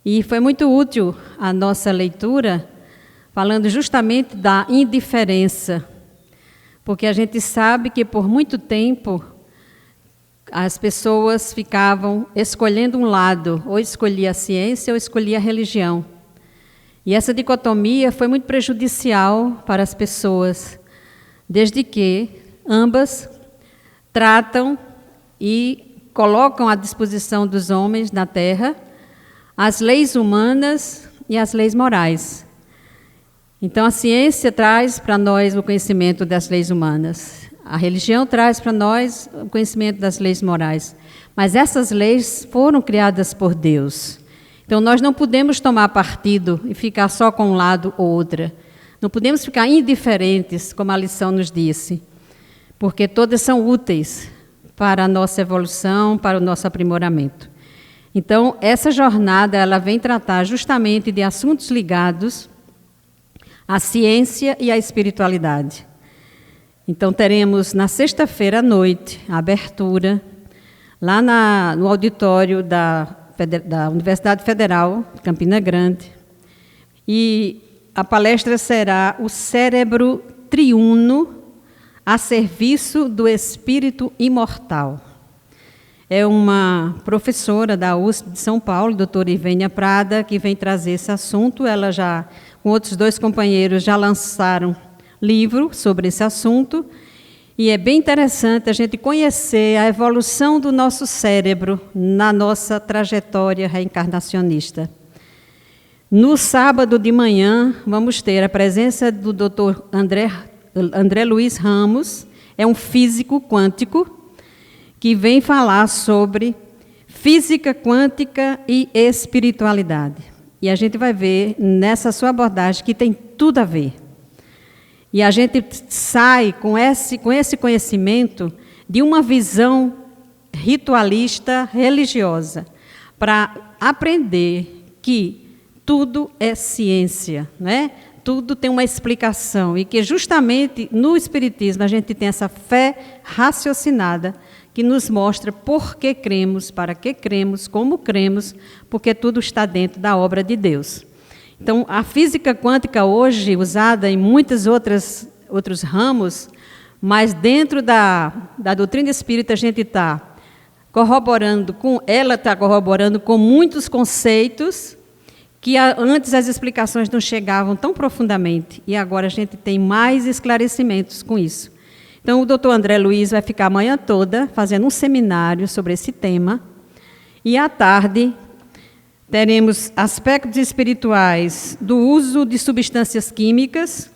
E foi muito útil a nossa leitura, falando justamente da indiferença, porque a gente sabe que por muito tempo as pessoas ficavam escolhendo um lado, ou escolhia a ciência ou escolhia a religião. E essa dicotomia foi muito prejudicial para as pessoas, desde que ambas tratam e colocam à disposição dos homens na Terra as leis humanas e as leis morais. Então, a ciência traz para nós o conhecimento das leis humanas. A religião traz para nós o conhecimento das leis morais. Mas essas leis foram criadas por Deus. Então, nós não podemos tomar partido e ficar só com um lado ou outro. Não podemos ficar indiferentes, como a lição nos disse, porque todas são úteis para a nossa evolução, para o nosso aprimoramento. Então, essa jornada ela vem tratar justamente de assuntos ligados à ciência e à espiritualidade. Então, teremos na sexta-feira à noite a abertura, lá no auditório da Universidade Federal de Campina Grande. E a palestra será O Cérebro Triuno a serviço do Espírito Imortal. É uma professora da USP de São Paulo, doutora Ivênia Prada, que vem trazer esse assunto. Ela já, com outros 2 companheiros, já lançaram livro sobre esse assunto. E é bem interessante a gente conhecer a evolução do nosso cérebro na nossa trajetória reencarnacionista. No sábado de manhã, vamos ter a presença do doutor André Luiz Ramos, é um físico quântico, que vem falar sobre física quântica e espiritualidade. E a gente vai ver nessa sua abordagem que tem tudo a ver. E a gente sai com esse conhecimento de uma visão ritualista religiosa, para aprender que tudo é ciência, né? Tudo tem uma explicação, e que justamente no Espiritismo a gente tem essa fé raciocinada, que nos mostra por que cremos, para que cremos, como cremos, porque tudo está dentro da obra de Deus. Então, a física quântica hoje, usada em muitos outros ramos, mas dentro da doutrina espírita a gente está corroborando com muitos conceitos que antes as explicações não chegavam tão profundamente, e agora a gente tem mais esclarecimentos com isso. Então, o doutor André Luiz vai ficar a manhã toda fazendo um seminário sobre esse tema. E, à tarde, teremos aspectos espirituais do uso de substâncias químicas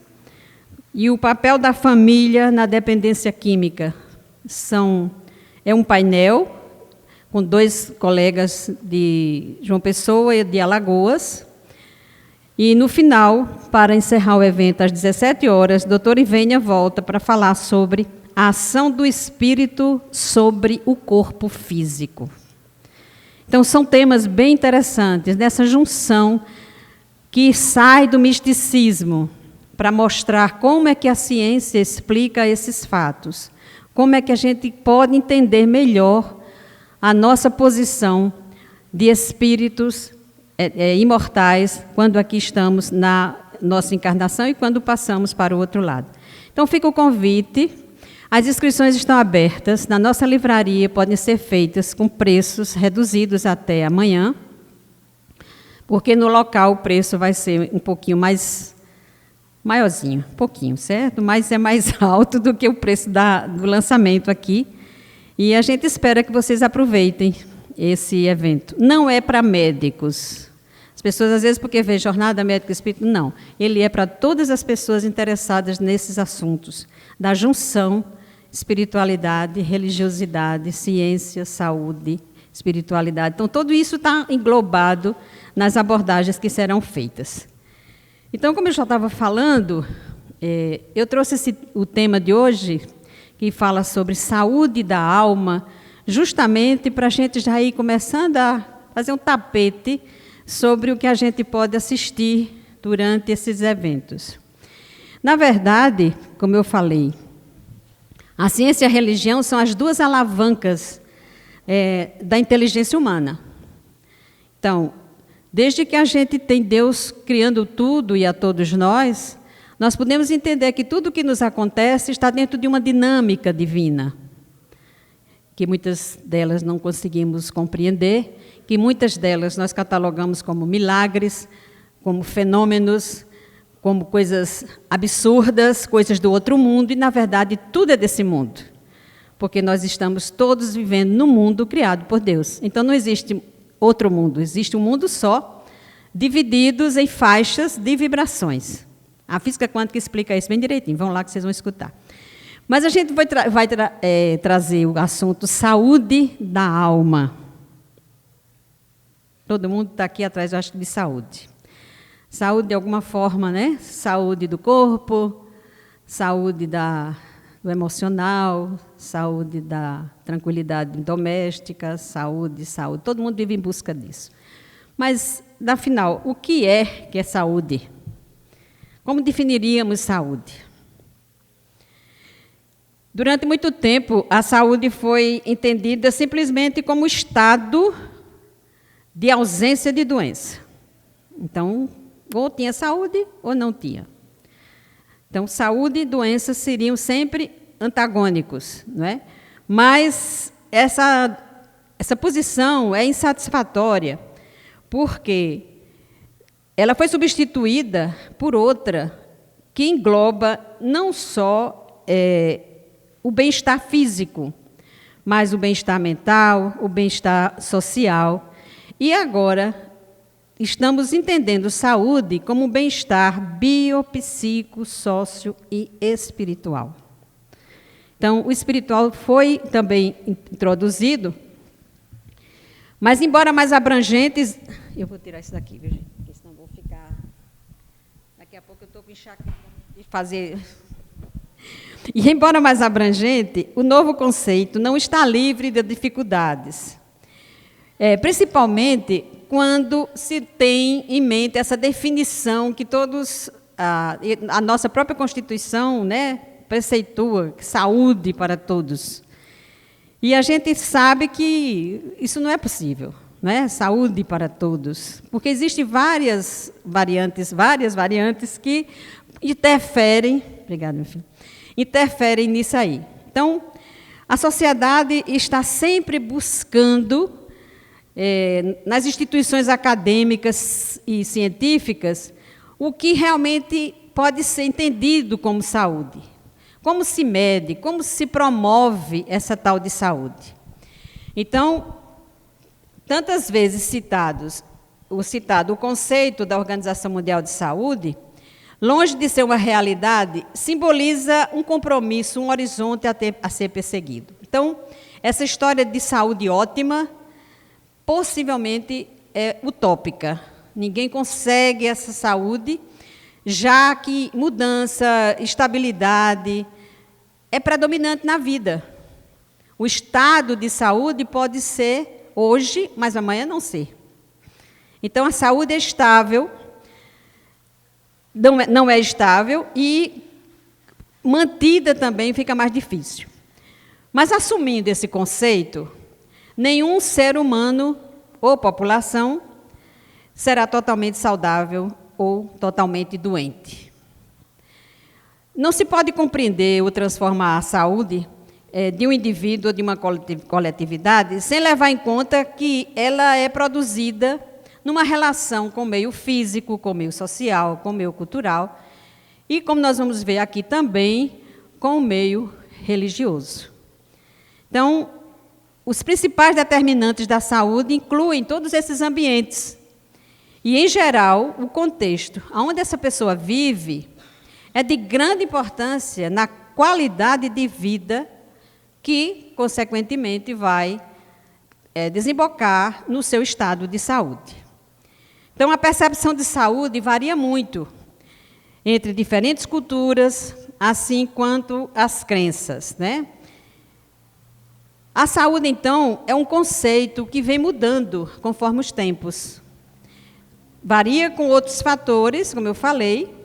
e o papel da família na dependência química. É um painel com 2 colegas de João Pessoa e de Alagoas. E, no final, para encerrar o evento, às 17 horas, a doutora Ivênia volta para falar sobre a ação do espírito sobre o corpo físico. Então, são temas bem interessantes, nessa junção que sai do misticismo, para mostrar como é que a ciência explica esses fatos, como é que a gente pode entender melhor a nossa posição de espíritos imortais, quando aqui estamos na nossa encarnação e quando passamos para o outro lado. Então, fica o convite. As inscrições estão abertas. Na nossa livraria podem ser feitas com preços reduzidos até amanhã, porque no local o preço vai ser um pouquinho maiorzinho, um pouquinho, certo? Mas é mais alto do que o preço do lançamento aqui. E a gente espera que vocês aproveitem esse evento. Não é para médicos. As pessoas, às vezes, porque vê Jornada Médico Espírito, não. Ele é para todas as pessoas interessadas nesses assuntos, da junção espiritualidade, religiosidade, ciência, saúde, espiritualidade. Então, tudo isso está englobado nas abordagens que serão feitas. Então, como eu já estava falando, eu trouxe o tema de hoje, que fala sobre saúde da alma, justamente para a gente já ir começando a fazer um tapete sobre o que a gente pode assistir durante esses eventos. Na verdade, como eu falei, a ciência e a religião são as 2 alavancas da inteligência humana. Então, Desde que a gente tem Deus criando tudo e a todos nós podemos entender que tudo o que nos acontece está dentro de uma dinâmica divina, que muitas delas não conseguimos compreender, que muitas delas nós catalogamos como milagres, como fenômenos, como coisas absurdas, coisas do outro mundo, e, na verdade, tudo é desse mundo, porque nós estamos todos vivendo no mundo criado por Deus. Então, não existe outro mundo, existe um mundo só, divididos em faixas de vibrações. A física quântica explica isso bem direitinho, vão lá que vocês vão escutar. Mas a gente vai trazer o assunto saúde da alma. Todo mundo está aqui atrás, eu acho, de saúde. Saúde de alguma forma, né? Saúde do corpo, saúde do emocional, saúde da tranquilidade doméstica, saúde. Todo mundo vive em busca disso. Mas, afinal, o que é saúde? Como definiríamos saúde? Durante muito tempo, a saúde foi entendida simplesmente como estado de ausência de doença. Então, ou tinha saúde ou não tinha. Então, saúde e doença seriam sempre antagônicos, não é? Mas essa posição é insatisfatória, porque ela foi substituída por outra que engloba não só o bem-estar físico, mas o bem-estar mental, o bem-estar social. E agora estamos entendendo saúde como um bem-estar biopsíquico, sócio e espiritual. Então, o espiritual foi também introduzido, mas, embora mais abrangentes... Eu vou tirar isso daqui, viu, gente? Porque senão vou ficar... Daqui a pouco eu estou com enxaqueca de fazer... E, embora mais abrangente, o novo conceito não está livre de dificuldades. Principalmente quando se tem em mente essa definição que todos, a nossa própria Constituição, né, preceitua, saúde para todos. E a gente sabe que isso não é possível, não é? Saúde para todos, porque existem várias variantes que interferem, obrigada, meu filho, interferem nisso aí. Então, a sociedade está sempre buscando, nas instituições acadêmicas e científicas, o que realmente pode ser entendido como saúde. Como se mede, como se promove essa tal de saúde. Então, tantas vezes citado o conceito da Organização Mundial de Saúde, longe de ser uma realidade, simboliza um compromisso, um horizonte a ser perseguido. Então, essa história de saúde ótima, possivelmente é utópica. Ninguém consegue essa saúde, já que mudança, estabilidade é predominante na vida. O estado de saúde pode ser hoje, mas amanhã não ser. Então, a saúde é estável, não é estável, e mantida também fica mais difícil. Mas, assumindo esse conceito, nenhum ser humano ou população será totalmente saudável ou totalmente doente. Não se pode compreender ou transformar a saúde de um indivíduo ou de uma coletividade sem levar em conta que ela é produzida numa relação com o meio físico, com o meio social, com o meio cultural e, como nós vamos ver aqui também, com o meio religioso. Então, os principais determinantes da saúde incluem todos esses ambientes. E, em geral, o contexto onde essa pessoa vive é de grande importância na qualidade de vida que, consequentemente, vai desembocar no seu estado de saúde. Então, a percepção de saúde varia muito entre diferentes culturas, assim quanto as crenças, né? A saúde, então, é um conceito que vem mudando conforme os tempos. Varia com outros fatores, como eu falei,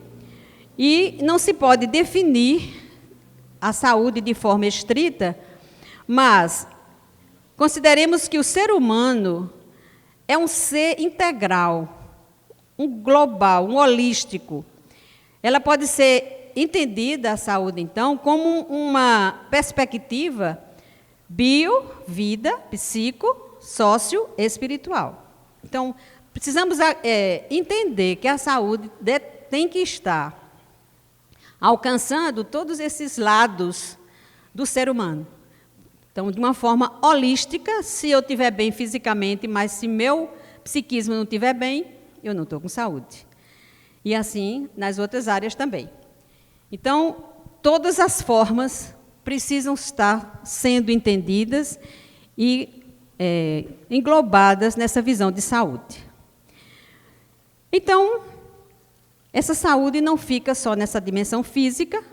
e não se pode definir a saúde de forma estrita, mas consideremos que o ser humano é um ser integral. um global, um holístico. Ela pode ser entendida, a saúde, então, como uma perspectiva bio, vida, psico, sócio, espiritual. Então, precisamos entender que a saúde tem que estar alcançando todos esses lados do ser humano. Então, de uma forma holística, se eu estiver bem fisicamente, mas se meu psiquismo não estiver bem, eu não estou com saúde. E assim, nas outras áreas também. Então, todas as formas precisam estar sendo entendidas e englobadas nessa visão de saúde. Então, essa saúde não fica só nessa dimensão física,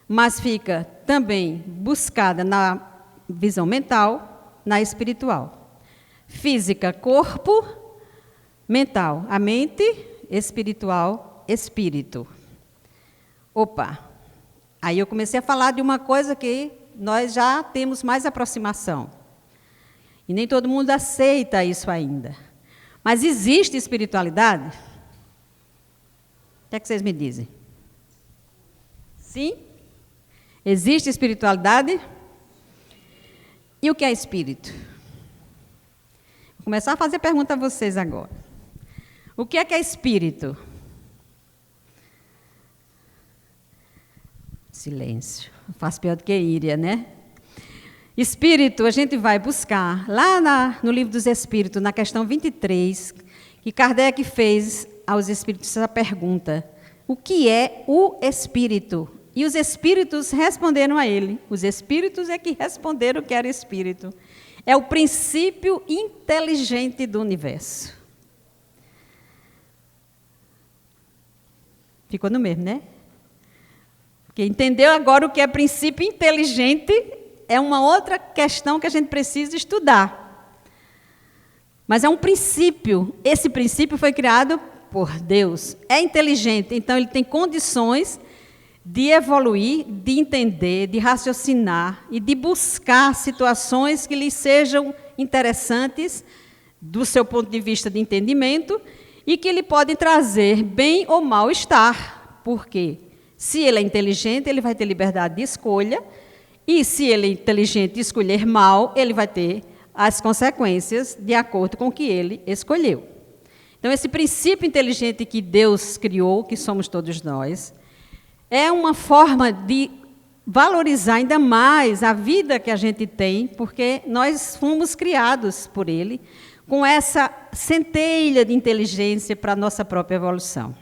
mas fica também buscada na visão mental, na espiritual. Física, corpo, mental, a mente, espiritual, espírito. Opa! Aí eu comecei a falar de uma coisa que nós já temos mais aproximação. E nem todo mundo aceita isso ainda. Mas existe espiritualidade? O que é que vocês me dizem? Sim? Existe espiritualidade? E o que é espírito? Vou começar a fazer pergunta a vocês agora. O que é espírito? Silêncio. Faz pior do que Íria, né? Espírito, a gente vai buscar lá no Livro dos Espíritos, na questão 23, que Kardec fez aos espíritos essa pergunta: o que é o espírito? E os espíritos responderam a ele. Os espíritos é que responderam que era espírito. É o princípio inteligente do universo. Ficou no mesmo, né? Porque entendeu agora o que é princípio inteligente é uma outra questão que a gente precisa estudar. Mas é um princípio. Esse princípio foi criado por Deus. É inteligente, então ele tem condições de evoluir, de entender, de raciocinar e de buscar situações que lhe sejam interessantes do seu ponto de vista de entendimento e que lhe podem trazer bem ou mal-estar. Por quê? Se ele é inteligente, ele vai ter liberdade de escolha, e se ele é inteligente e escolher mal, ele vai ter as consequências de acordo com o que ele escolheu. Então, esse princípio inteligente que Deus criou, que somos todos nós, é uma forma de valorizar ainda mais a vida que a gente tem, porque nós fomos criados por Ele, com essa centelha de inteligência para a nossa própria evolução.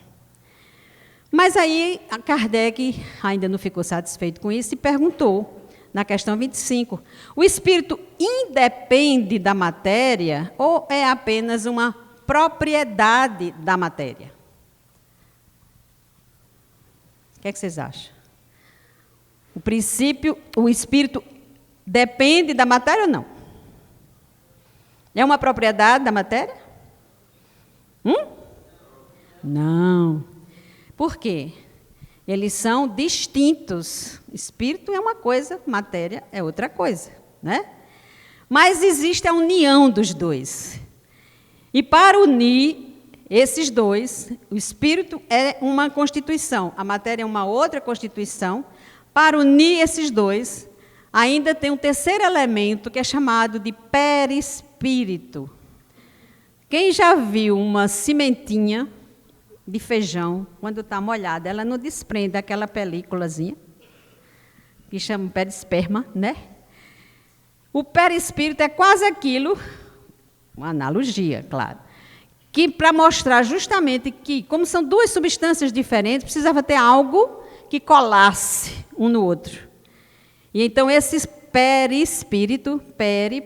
Mas aí, a Kardec ainda não ficou satisfeito com isso e perguntou, na questão 25, o espírito independe da matéria ou é apenas uma propriedade da matéria? O que é que vocês acham? O espírito depende da matéria ou não? É uma propriedade da matéria? Não. Por quê? Eles são distintos. Espírito é uma coisa, matéria é outra coisa, né? Mas existe a união dos dois. E para unir esses dois, o espírito é uma constituição, a matéria é uma outra constituição. Para unir esses dois, ainda tem um terceiro elemento que é chamado de perispírito. Quem já viu uma sementinha de feijão, quando está molhada, ela não desprende aquela películazinha, que chama perisperma, né? O perispírito é quase aquilo, uma analogia, claro, que para mostrar justamente que, como são duas substâncias diferentes, precisava ter algo que colasse um no outro. E então esse perispírito,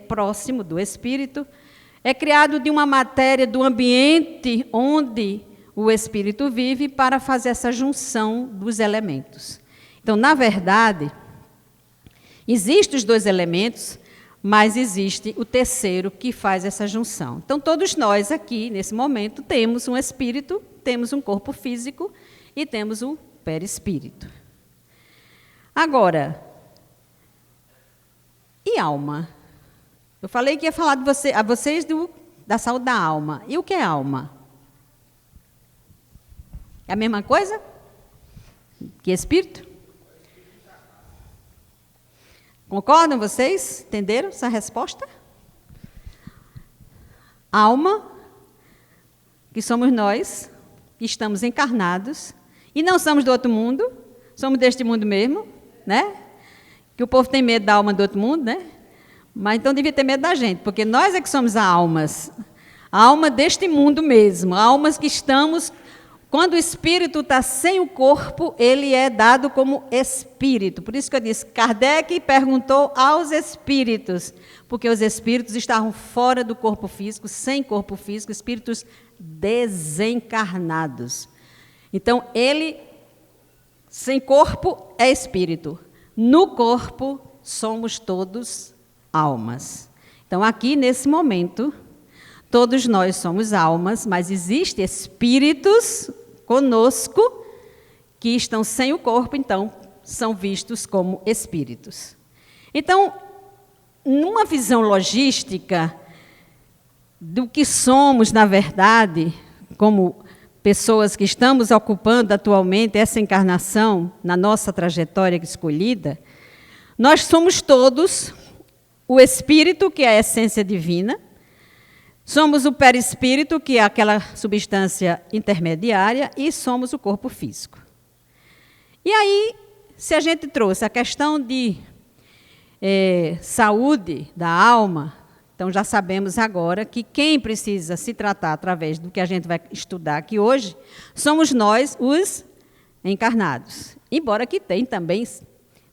próximo do espírito, é criado de uma matéria do ambiente onde o espírito vive para fazer essa junção dos elementos. Então, na verdade, existem os dois elementos, mas existe o terceiro que faz essa junção. Então, todos nós aqui, nesse momento, temos um espírito, temos um corpo físico e temos um perispírito. Agora, e alma? Eu falei que ia falar a vocês da saúde da alma. E o que é alma? É a mesma coisa que espírito? Concordam vocês? Entenderam essa resposta? Alma, que somos nós, que estamos encarnados, e não somos do outro mundo, somos deste mundo mesmo, né? Que o povo tem medo da alma do outro mundo, né? Mas então devia ter medo da gente, porque nós é que somos almas. A alma deste mundo mesmo, almas que estamos... Quando o espírito está sem o corpo, ele é dado como espírito. Por isso que eu disse, Kardec perguntou aos espíritos, porque os espíritos estavam fora do corpo físico, sem corpo físico, espíritos desencarnados. Então, ele, sem corpo, é espírito. No corpo, somos todos almas. Então, aqui, nesse momento, todos nós somos almas, mas existem espíritos conosco que estão sem o corpo, então, são vistos como espíritos. Então, numa visão logística do que somos, na verdade, como pessoas que estamos ocupando atualmente essa encarnação na nossa trajetória escolhida, nós somos todos o espírito, que é a essência divina, somos o perispírito, que é aquela substância intermediária, e somos o corpo físico. E aí, se a gente trouxe a questão de saúde da alma, então já sabemos agora que quem precisa se tratar através do que a gente vai estudar aqui hoje, somos nós, os encarnados. Embora que tem também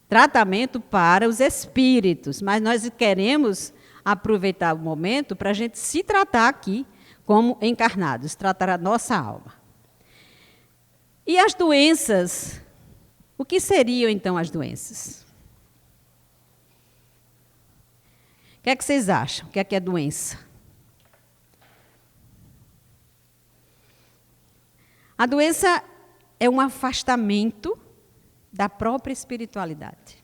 tratamento para os espíritos, mas nós queremos aproveitar o momento para a gente se tratar aqui como encarnados, tratar a nossa alma. E as doenças, o que seriam então as doenças? O que é que vocês acham? O que é doença? A doença é um afastamento da própria espiritualidade.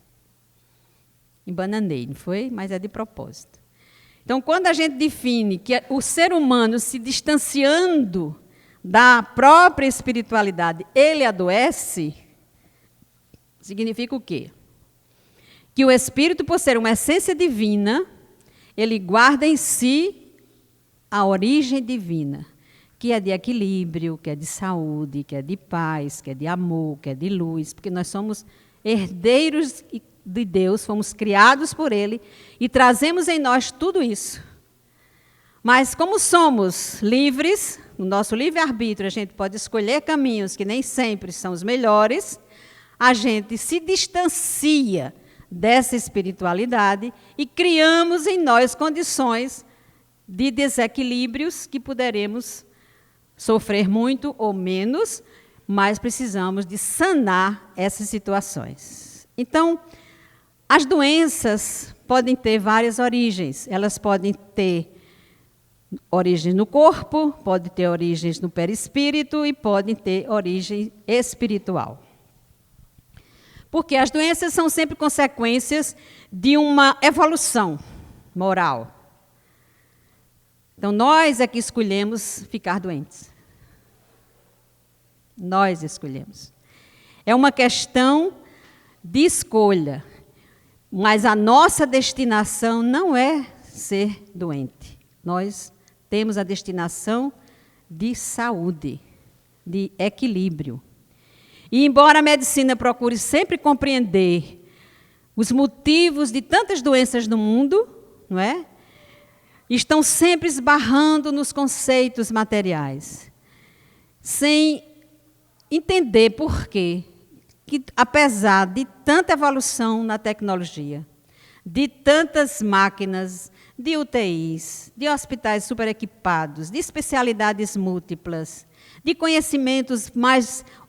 Embananei, não foi? Mas é de propósito. Então, quando a gente define que o ser humano se distanciando da própria espiritualidade, ele adoece, significa o quê? Que o espírito, por ser uma essência divina, ele guarda em si a origem divina, que é de equilíbrio, que é de saúde, que é de paz, que é de amor, que é de luz, porque nós somos herdeiros de Deus, fomos criados por Ele e trazemos em nós tudo isso. Mas como somos livres, no nosso livre-arbítrio a gente pode escolher caminhos que nem sempre são os melhores, a gente se distancia dessa espiritualidade e criamos em nós condições de desequilíbrios que poderemos sofrer muito ou menos, mas precisamos de sanar essas situações. Então, as doenças podem ter várias origens. Elas podem ter origens no corpo, podem ter origens no perispírito e podem ter origem espiritual. Porque as doenças são sempre consequências de uma evolução moral. Então, nós é que escolhemos ficar doentes. Nós escolhemos. É uma questão de escolha. Mas a nossa destinação não é ser doente. Nós temos a destinação de saúde, de equilíbrio. E embora a medicina procure sempre compreender os motivos de tantas doenças no mundo, não é? Estão sempre esbarrando nos conceitos materiais, sem entender por quê. Que, apesar de tanta evolução na tecnologia, de tantas máquinas, de UTIs, de hospitais superequipados, de especialidades múltiplas, de conhecimentos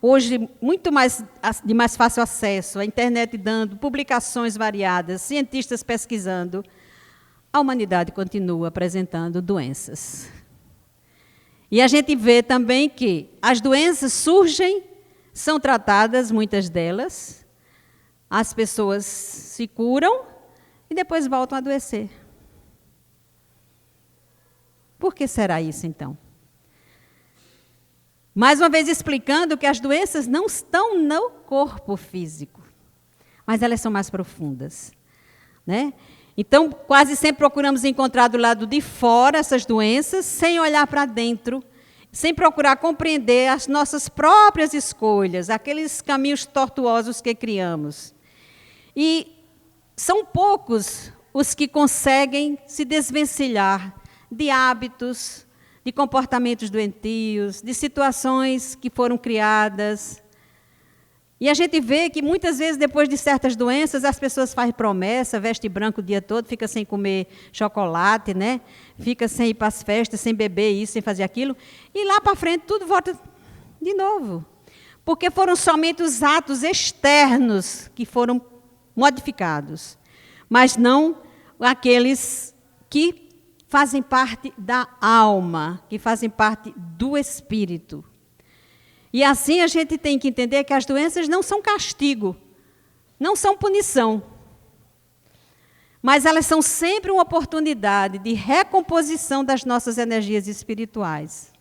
hoje muito mais de mais fácil acesso, a internet dando publicações variadas, cientistas pesquisando, a humanidade continua apresentando doenças. E a gente vê também que as doenças surgem, são tratadas, muitas delas, as pessoas se curam e depois voltam a adoecer. Por que será isso, então? Mais uma vez explicando que as doenças não estão no corpo físico, mas elas são mais profundas, né? Então, quase sempre procuramos encontrar do lado de fora essas doenças, sem olhar para dentro, sem procurar compreender as nossas próprias escolhas, aqueles caminhos tortuosos que criamos. E são poucos os que conseguem se desvencilhar de hábitos, de comportamentos doentios, de situações que foram criadas. E a gente vê que muitas vezes, depois de certas doenças, as pessoas fazem promessa, veste branco o dia todo, fica sem comer chocolate, né? Fica sem ir para as festas, sem beber isso, sem fazer aquilo. E lá para frente tudo volta de novo. Porque foram somente os atos externos que foram modificados, mas não aqueles que fazem parte da alma, que fazem parte do espírito. E assim a gente tem que entender que as doenças não são castigo, não são punição, mas elas são sempre uma oportunidade de recomposição das nossas energias espirituais.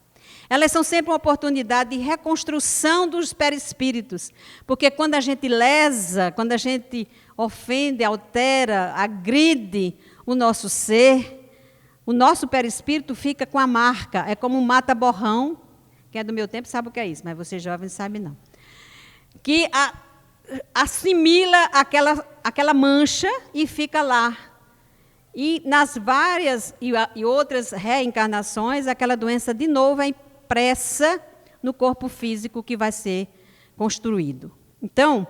Elas são sempre uma oportunidade de reconstrução dos perispíritos, porque quando a gente lesa, quando a gente ofende, altera, agride o nosso ser, o nosso perispírito fica com a marca, é como um mata-borrão. Quem é do meu tempo sabe o que é isso, mas você jovem não sabe não. Que assimila aquela mancha e fica lá. E nas várias e outras reencarnações, aquela doença de novo é impressa no corpo físico que vai ser construído. Então,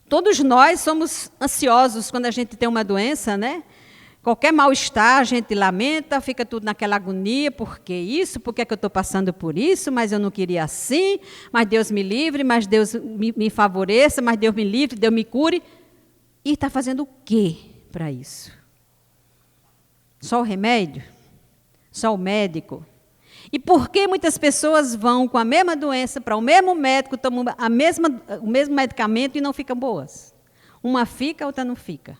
todos nós somos ansiosos quando a gente tem uma doença, né? Qualquer mal-estar, a gente lamenta, fica tudo naquela agonia, por que isso? Por que é que eu estou passando por isso? Mas eu não queria assim, mas Deus me livre, mas Deus me favoreça, mas Deus me livre, Deus me cure. E está fazendo o quê para isso? Só o remédio? Só o médico? E por que muitas pessoas vão com a mesma doença para o mesmo médico, tomam o mesmo medicamento e não ficam boas? Uma fica, a outra não fica.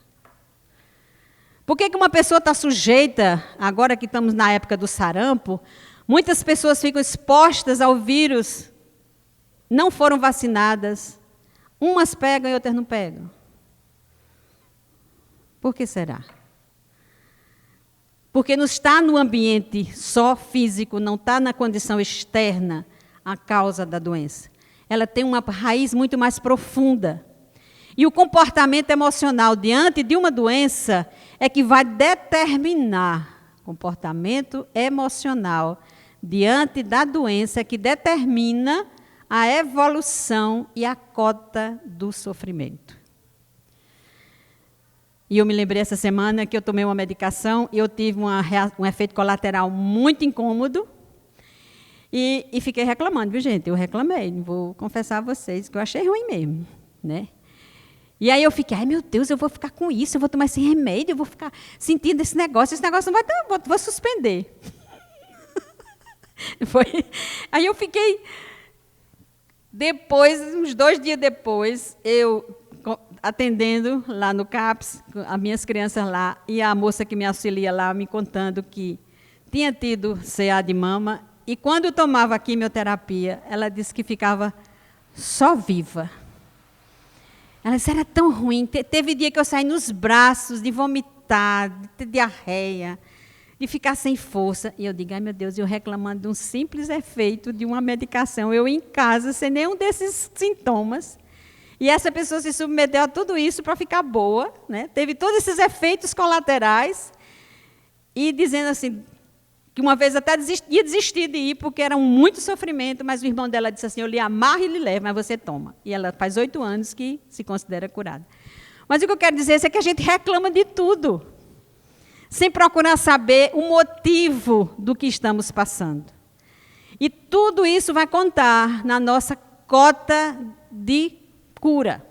Por que uma pessoa está sujeita, agora que estamos na época do sarampo, muitas pessoas ficam expostas ao vírus, não foram vacinadas, umas pegam e outras não pegam? Por que será? Porque não está no ambiente só físico, não está na condição externa a causa da doença. Ela tem uma raiz muito mais profunda. E o comportamento emocional diante de uma doença é que vai determinar, comportamento emocional diante da doença é que determina a evolução e a cota do sofrimento. E eu me lembrei essa semana que eu tomei uma medicação e eu tive um efeito colateral muito incômodo e fiquei reclamando, viu, gente? Eu reclamei, vou confessar a vocês que eu achei ruim mesmo, né? E aí eu fiquei, ai meu Deus, eu vou ficar com isso, eu vou tomar esse remédio, eu vou ficar sentindo esse negócio não vai dar, vou suspender. Aí eu fiquei, depois, uns 2 dias depois, eu atendendo lá no CAPS, as minhas crianças lá, e a moça que me auxilia lá me contando que tinha tido CA de mama, e quando tomava a quimioterapia, ela disse que ficava só viva. Ela disse, era tão ruim. Teve dia que eu saí nos braços, de vomitar, de ter diarreia, de ficar sem força. E eu digo, ai meu Deus, eu reclamando de um simples efeito de uma medicação, eu em casa, sem nenhum desses sintomas. E essa pessoa se submeteu a tudo isso para ficar boa, né? Teve todos esses efeitos colaterais. E dizendo assim, que uma vez até ia desistir de ir, porque era muito sofrimento, mas o irmão dela disse assim, eu lhe amarro e lhe levo, mas você toma. E ela faz 8 anos que se considera curada. Mas o que eu quero dizer é que a gente reclama de tudo, sem procurar saber o motivo do que estamos passando. E tudo isso vai contar na nossa cota de cura.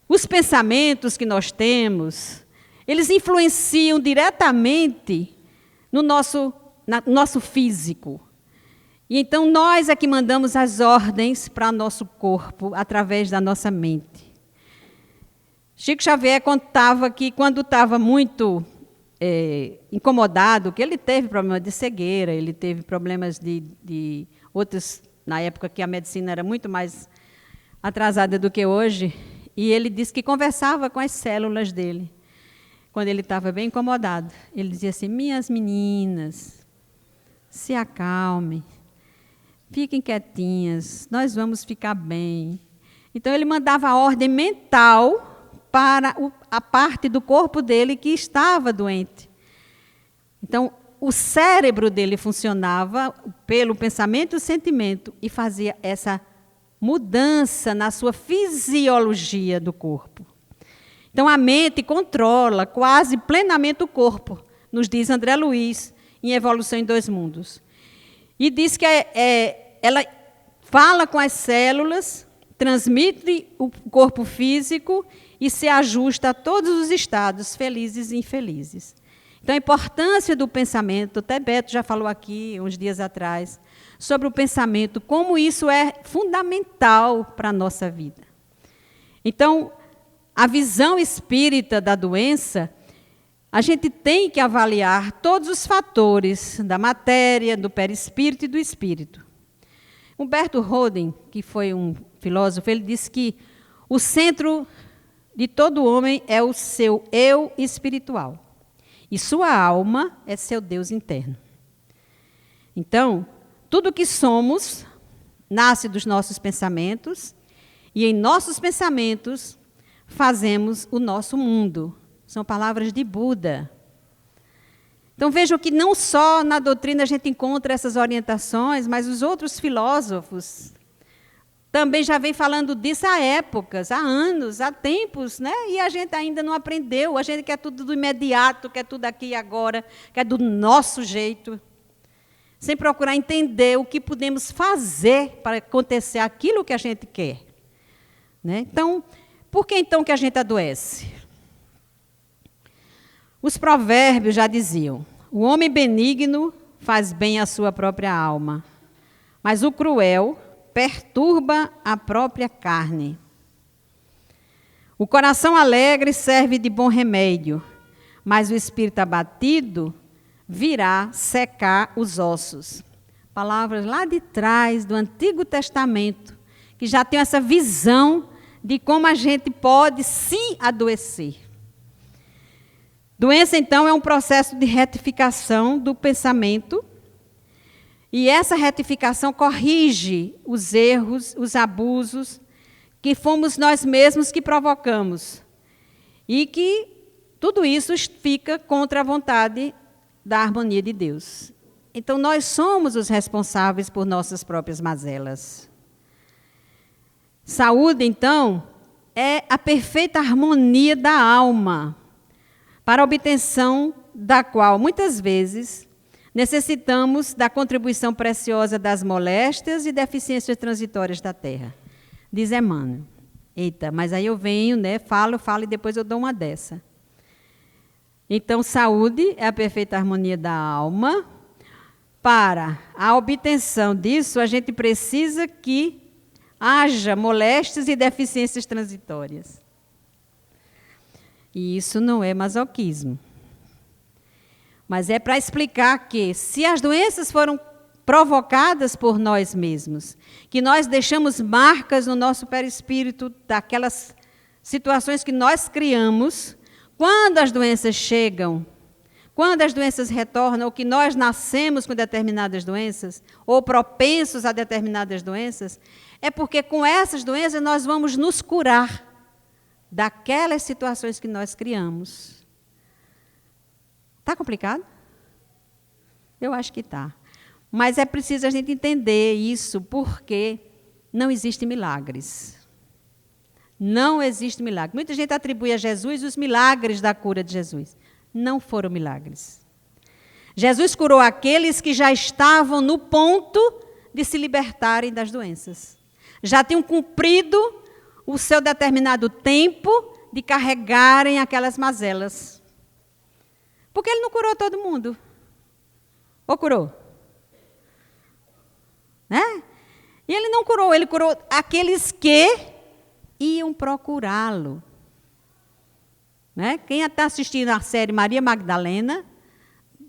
Os pensamentos que nós temos, eles influenciam diretamente no nosso físico. E então nós é que mandamos as ordens para o nosso corpo através da nossa mente. Chico Xavier contava que quando estava muito incomodado, que ele teve problema de cegueira, ele teve problemas de outros, na época que a medicina era muito mais atrasada do que hoje, e ele disse que conversava com as células dele, quando ele estava bem incomodado. Ele dizia assim: minhas meninas, se acalmem, fiquem quietinhas, nós vamos ficar bem. Então, ele mandava a ordem mental para a parte do corpo dele que estava doente. Então, o cérebro dele funcionava pelo pensamento e o sentimento e fazia essa mudança na sua fisiologia do corpo. Então, a mente controla quase plenamente o corpo, nos diz André Luiz, em Evolução em Dois Mundos. E diz que ela fala com as células, transmite o corpo físico e se ajusta a todos os estados, felizes e infelizes. Então, a importância do pensamento, até Beto já falou aqui, uns dias atrás, sobre o pensamento, como isso é fundamental para a nossa vida. Então, a visão espírita da doença, a gente tem que avaliar todos os fatores da matéria, do perispírito e do espírito. Humberto Roden, que foi um filósofo, ele disse que o centro de todo homem é o seu eu espiritual. E sua alma é seu Deus interno. Então, tudo que somos nasce dos nossos pensamentos, e em nossos pensamentos fazemos o nosso mundo. São palavras de Buda. Então, vejam que não só na doutrina a gente encontra essas orientações, mas os outros filósofos também já vem falando disso há épocas, há anos, há tempos, né? E a gente ainda não aprendeu, a gente quer tudo do imediato, quer tudo aqui e agora, quer do nosso jeito, sem procurar entender o que podemos fazer para acontecer aquilo que a gente quer. Né? Então, por que então que a gente adoece? Os provérbios já diziam: o homem benigno faz bem à sua própria alma, mas o cruel perturba a própria carne. O coração alegre serve de bom remédio, mas o espírito abatido virá secar os ossos. Palavras lá de trás do Antigo Testamento, que já tem essa visão de como a gente pode sim adoecer. Doença, então, é um processo de retificação do pensamento. E essa retificação corrige os erros, os abusos que fomos nós mesmos que provocamos. E que tudo isso fica contra a vontade da harmonia de Deus. Então, nós somos os responsáveis por nossas próprias mazelas. Saúde, então, é a perfeita harmonia da alma, para a obtenção da qual, muitas vezes, necessitamos da contribuição preciosa das moléstias e deficiências transitórias da terra. Diz Emmanuel. Eita, mas aí eu venho, né, falo e depois eu dou uma dessa. Então, saúde é a perfeita harmonia da alma. Para a obtenção disso, a gente precisa que haja moléstias e deficiências transitórias. E isso não é masoquismo. Mas é para explicar que, se as doenças foram provocadas por nós mesmos, que nós deixamos marcas no nosso perispírito, daquelas situações que nós criamos, quando as doenças chegam, quando as doenças retornam, ou que nós nascemos com determinadas doenças, ou propensos a determinadas doenças, é porque com essas doenças nós vamos nos curar daquelas situações que nós criamos. Está complicado? Eu acho que está. Mas é preciso a gente entender isso, porque não existem milagres. Não existe milagre. Muita gente atribui a Jesus os milagres da cura de Jesus. Não foram milagres. Jesus curou aqueles que já estavam no ponto de se libertarem das doenças. Já tinham cumprido o seu determinado tempo de carregarem aquelas mazelas. Porque ele não curou todo mundo. Ou curou? Né? E ele não curou, ele curou aqueles que iam procurá-lo. né? Quem está assistindo a série Maria Magdalena,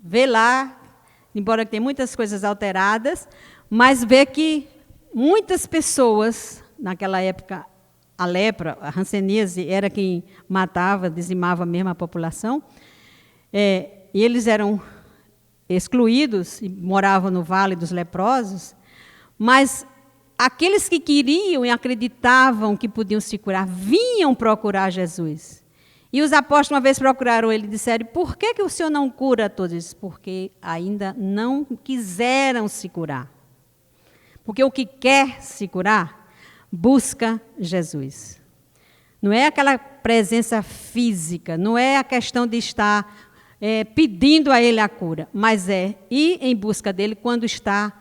vê lá, embora tenha muitas coisas alteradas, mas vê que muitas pessoas, naquela época, a lepra, a hanseníase, era quem matava, dizimava mesmo a população, e eles eram excluídos e moravam no Vale dos Leprosos, mas aqueles que queriam e acreditavam que podiam se curar, vinham procurar Jesus. E os apóstolos uma vez procuraram ele e disseram, por que o Senhor não cura todos? Porque ainda não quiseram se curar. Porque o que quer se curar, busca Jesus. Não é aquela presença física, não é a questão de estar pedindo a ele a cura, mas é ir em busca dele quando está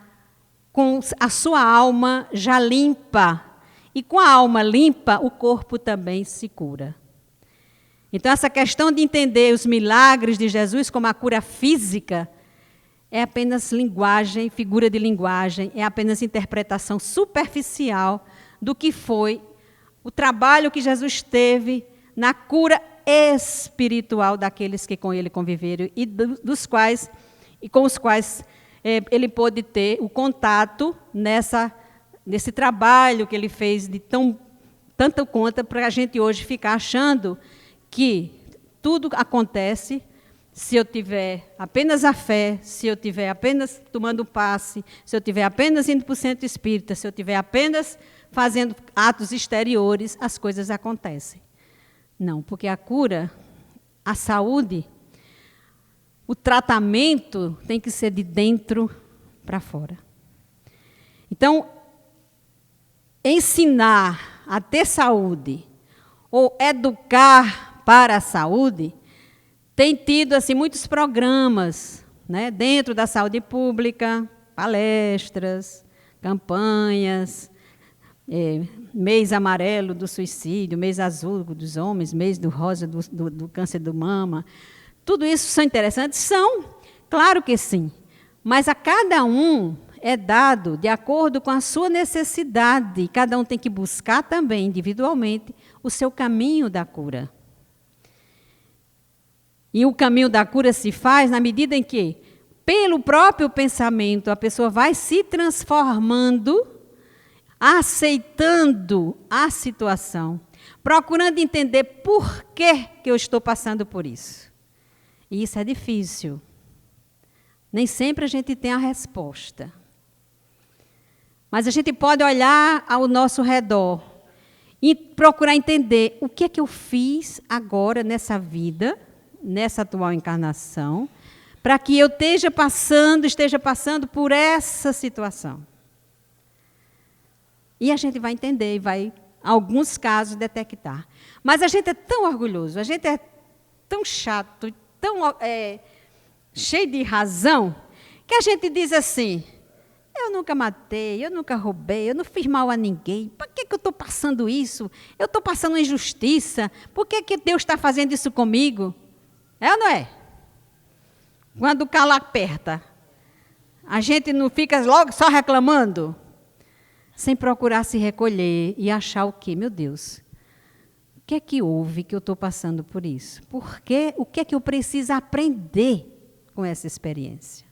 com a sua alma já limpa. E com a alma limpa, o corpo também se cura. Então, essa questão de entender os milagres de Jesus como a cura física é apenas linguagem, figura de linguagem, é apenas interpretação superficial do que foi o trabalho que Jesus teve na cura espiritual daqueles que com ele conviveram e com os quais ele pôde ter o contato nesse trabalho que ele fez de tanta conta para a gente hoje ficar achando que tudo acontece se eu tiver apenas a fé, se eu tiver apenas tomando passe, se eu tiver apenas indo para o centro espírita, se eu tiver apenas fazendo atos exteriores, as coisas acontecem. Não, porque a cura, a saúde, o tratamento tem que ser de dentro para fora. Então, ensinar a ter saúde ou educar para a saúde tem tido assim, muitos programas, né, dentro da saúde pública, palestras, campanhas, mês amarelo do suicídio, mês azul dos homens, mês do rosa do câncer do mama. Tudo isso são interessantes? São, claro que sim. Mas a cada um é dado de acordo com a sua necessidade. Cada um tem que buscar também, individualmente, o seu caminho da cura. E o caminho da cura se faz na medida em que, pelo próprio pensamento, a pessoa vai se transformando, aceitando a situação, procurando entender por que eu estou passando por isso. E isso é difícil. Nem sempre a gente tem a resposta. Mas a gente pode olhar ao nosso redor e procurar entender o que é que eu fiz agora nessa vida, nessa atual encarnação, para que eu esteja passando por essa situação. E a gente vai entender e vai, em alguns casos, detectar. Mas a gente é tão orgulhoso, a gente é tão chato, tão cheio de razão, que a gente diz assim, eu nunca matei, eu nunca roubei, eu não fiz mal a ninguém, por que eu estou passando isso? Eu estou passando injustiça, por que Deus está fazendo isso comigo? É ou não é? Quando o calo aperta, a gente não fica logo só reclamando, sem procurar se recolher e achar o quê? Meu Deus, o que é que houve que eu estou passando por isso? Por quê? O que é que eu preciso aprender com essa experiência?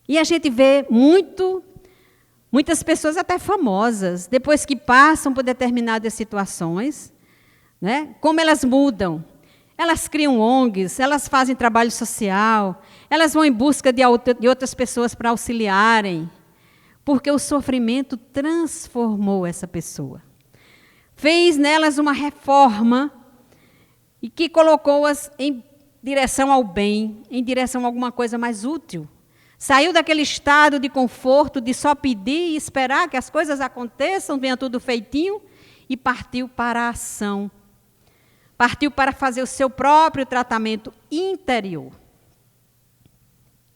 E a gente vê muitas pessoas até famosas, depois que passam por determinadas situações, né, como elas mudam. Elas criam ONGs, elas fazem trabalho social, elas vão em busca de outras pessoas para auxiliarem, porque o sofrimento transformou essa pessoa. Fez nelas uma reforma e que colocou-as em direção ao bem, em direção a alguma coisa mais útil. Saiu daquele estado de conforto, de só pedir e esperar que as coisas aconteçam, venha tudo feitinho, e partiu para a ação. Partiu para fazer o seu próprio tratamento interior.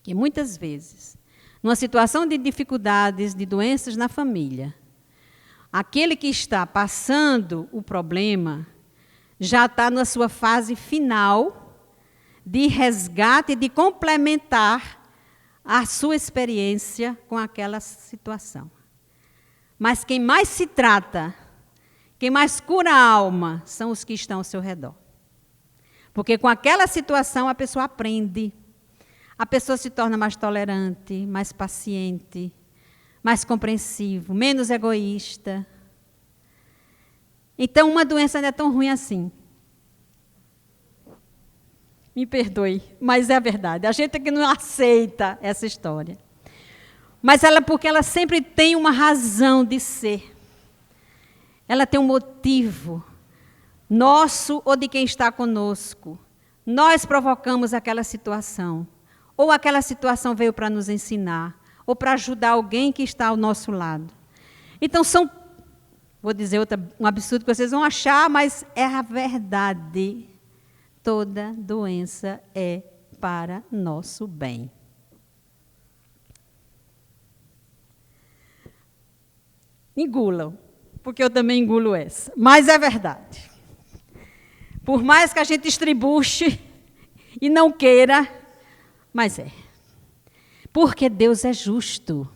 Que muitas vezes, numa situação de dificuldades, de doenças na família, aquele que está passando o problema já está na sua fase final de resgate, de complementar a sua experiência com aquela situação. Mas quem mais se trata, quem mais cura a alma, são os que estão ao seu redor. Porque com aquela situação a pessoa aprende. A pessoa se torna mais tolerante, mais paciente, mais compreensivo, menos egoísta. Então, uma doença não é tão ruim assim. Me perdoe, mas é a verdade. A gente é que não aceita essa história. Mas porque ela sempre tem uma razão de ser. Ela tem um motivo, nosso ou de quem está conosco. Nós provocamos aquela situação. Ou aquela situação veio para nos ensinar, ou para ajudar alguém que está ao nosso lado. Então, vou dizer um absurdo que vocês vão achar, mas é a verdade. Toda doença é para nosso bem. Engulam, porque eu também engulo essa. Mas é verdade. Por mais que a gente estribuche e não queira, mas é. Porque Deus é justo.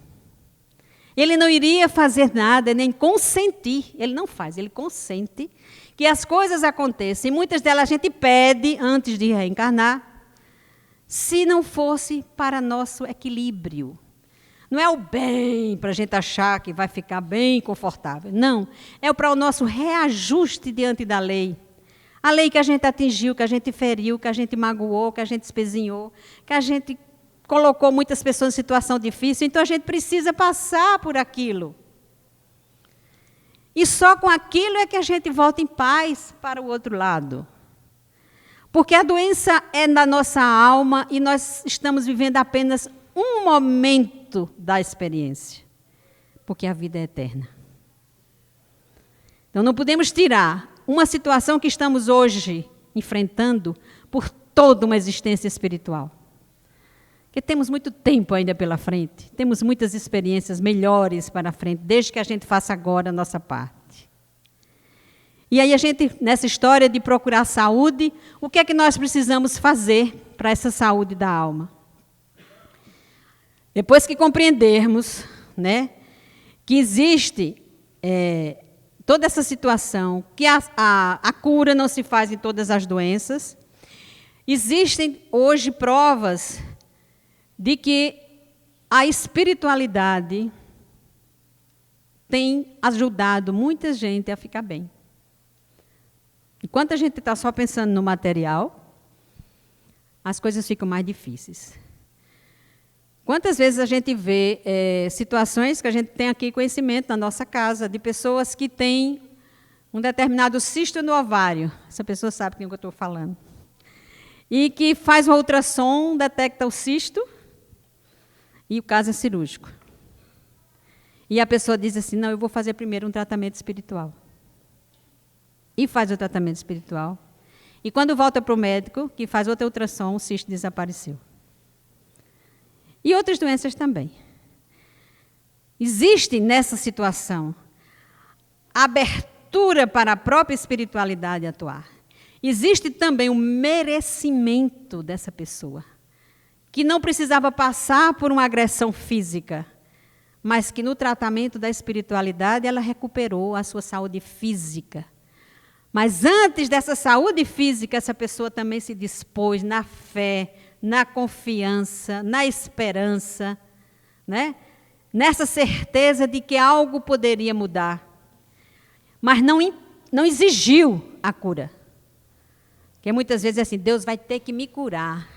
Ele não iria fazer nada, nem consentir. Ele não faz, ele consente que as coisas aconteçam. E muitas delas a gente pede antes de reencarnar, se não fosse para nosso equilíbrio. Não é o bem para a gente achar que vai ficar bem confortável. Não, é para o nosso reajuste diante da lei. A lei que a gente atingiu, que a gente feriu, que a gente magoou, que a gente espezinhou, que a gente colocou muitas pessoas em situação difícil, então a gente precisa passar por aquilo. E só com aquilo é que a gente volta em paz para o outro lado. Porque a doença é na nossa alma e nós estamos vivendo apenas um momento da experiência. Porque a vida é eterna. Então não podemos tirar uma situação que estamos hoje enfrentando por toda uma existência espiritual. Porque temos muito tempo ainda pela frente, temos muitas experiências melhores para frente, desde que a gente faça agora a nossa parte. E aí a gente, nessa história de procurar saúde, o que é que nós precisamos fazer para essa saúde da alma? Depois que compreendermos, né, que existe toda essa situação, que a cura não se faz em todas as doenças, existem hoje provas de que a espiritualidade tem ajudado muita gente a ficar bem. Enquanto a gente está só pensando no material, as coisas ficam mais difíceis. Quantas vezes a gente vê situações que a gente tem aqui conhecimento na nossa casa, de pessoas que têm um determinado cisto no ovário, essa pessoa sabe com o que eu estou falando, e que faz um ultrassom, detecta o cisto, e o caso é cirúrgico. E a pessoa diz assim, não, eu vou fazer primeiro um tratamento espiritual. E faz o tratamento espiritual. E quando volta para o médico, que faz outra ultrassom, o cisto desapareceu. E outras doenças também. Existe nessa situação abertura para a própria espiritualidade atuar. Existe também o merecimento dessa pessoa, que não precisava passar por uma agressão física, mas que no tratamento da espiritualidade ela recuperou a sua saúde física. Mas antes dessa saúde física, essa pessoa também se dispôs na fé, na confiança, na esperança, né? Nessa certeza de que algo poderia mudar. Mas não exigiu a cura. Porque muitas vezes é assim, Deus vai ter que me curar.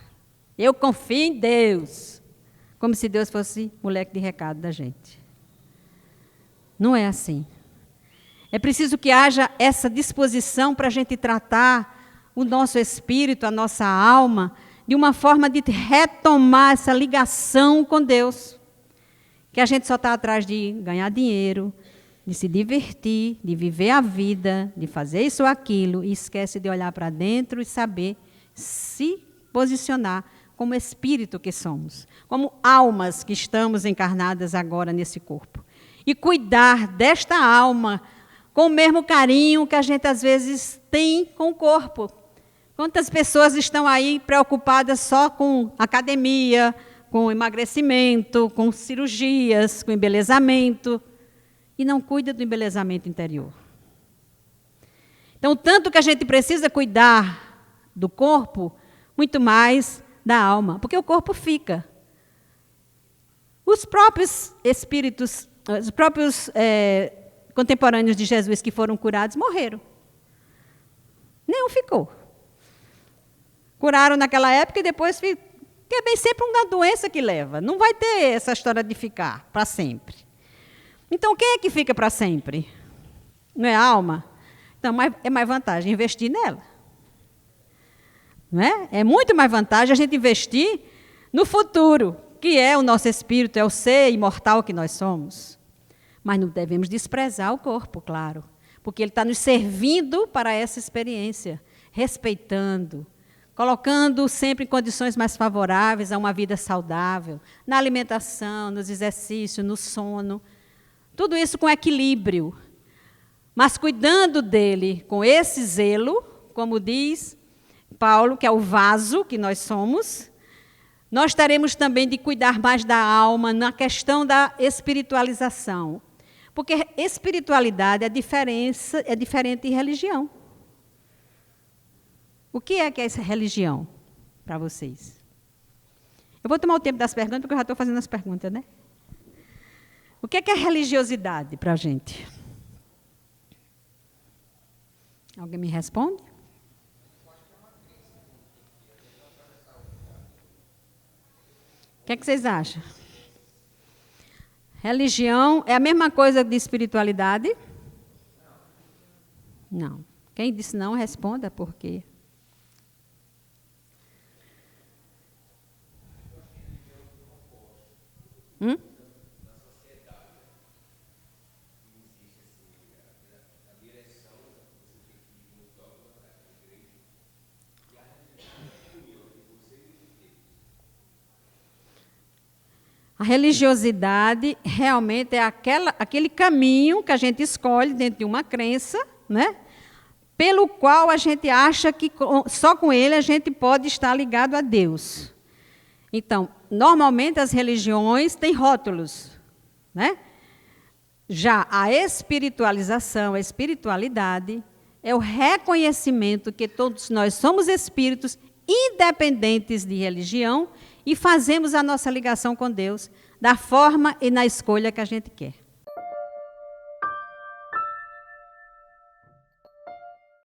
Eu confio em Deus. Como se Deus fosse moleque de recado da gente. Não é assim. É preciso que haja essa disposição para a gente tratar o nosso espírito, a nossa alma, de uma forma de retomar essa ligação com Deus. Que a gente só está atrás de ganhar dinheiro, de se divertir, de viver a vida, de fazer isso ou aquilo, e esquece de olhar para dentro e saber se posicionar como espírito que somos, como almas que estamos encarnadas agora nesse corpo. E cuidar desta alma com o mesmo carinho que a gente às vezes tem com o corpo. Quantas pessoas estão aí preocupadas só com academia, com emagrecimento, com cirurgias, com embelezamento, e não cuida do embelezamento interior. Então, tanto que a gente precisa cuidar do corpo, muito mais da alma, porque o corpo fica. Os próprios espíritos, os próprios contemporâneos de Jesus que foram curados, morreram. Nenhum ficou. Curaram naquela época e depois que é bem sempre uma doença que leva. Não vai ter essa história de ficar para sempre. Então, quem é que fica para sempre? Não é a alma? Então, é mais vantagem investir nela. Não é? É muito mais vantagem a gente investir no futuro, que é o nosso espírito, é o ser imortal que nós somos. Mas não devemos desprezar o corpo, claro, porque ele está nos servindo para essa experiência, respeitando, colocando sempre em condições mais favoráveis a uma vida saudável, na alimentação, nos exercícios, no sono, tudo isso com equilíbrio, mas cuidando dele com esse zelo, como diz Paulo, que é o vaso que nós somos. Nós teremos também de cuidar mais da alma na questão da espiritualização. Porque espiritualidade é diferente de religião. O que é essa religião para vocês? Eu vou tomar o tempo das perguntas, porque eu já estou fazendo as perguntas, né? O que é religiosidade para a gente? Alguém me responde? O que vocês acham? Religião é a mesma coisa de espiritualidade? Não. Quem disse não, responda por quê. A religiosidade realmente é aquele caminho que a gente escolhe dentro de uma crença, né? Pelo qual a gente acha que só com ele a gente pode estar ligado a Deus. Então, normalmente as religiões têm rótulos, né? Já a espiritualização, a espiritualidade, é o reconhecimento que todos nós somos espíritos independentes de religião e fazemos a nossa ligação com Deus da forma e na escolha que a gente quer.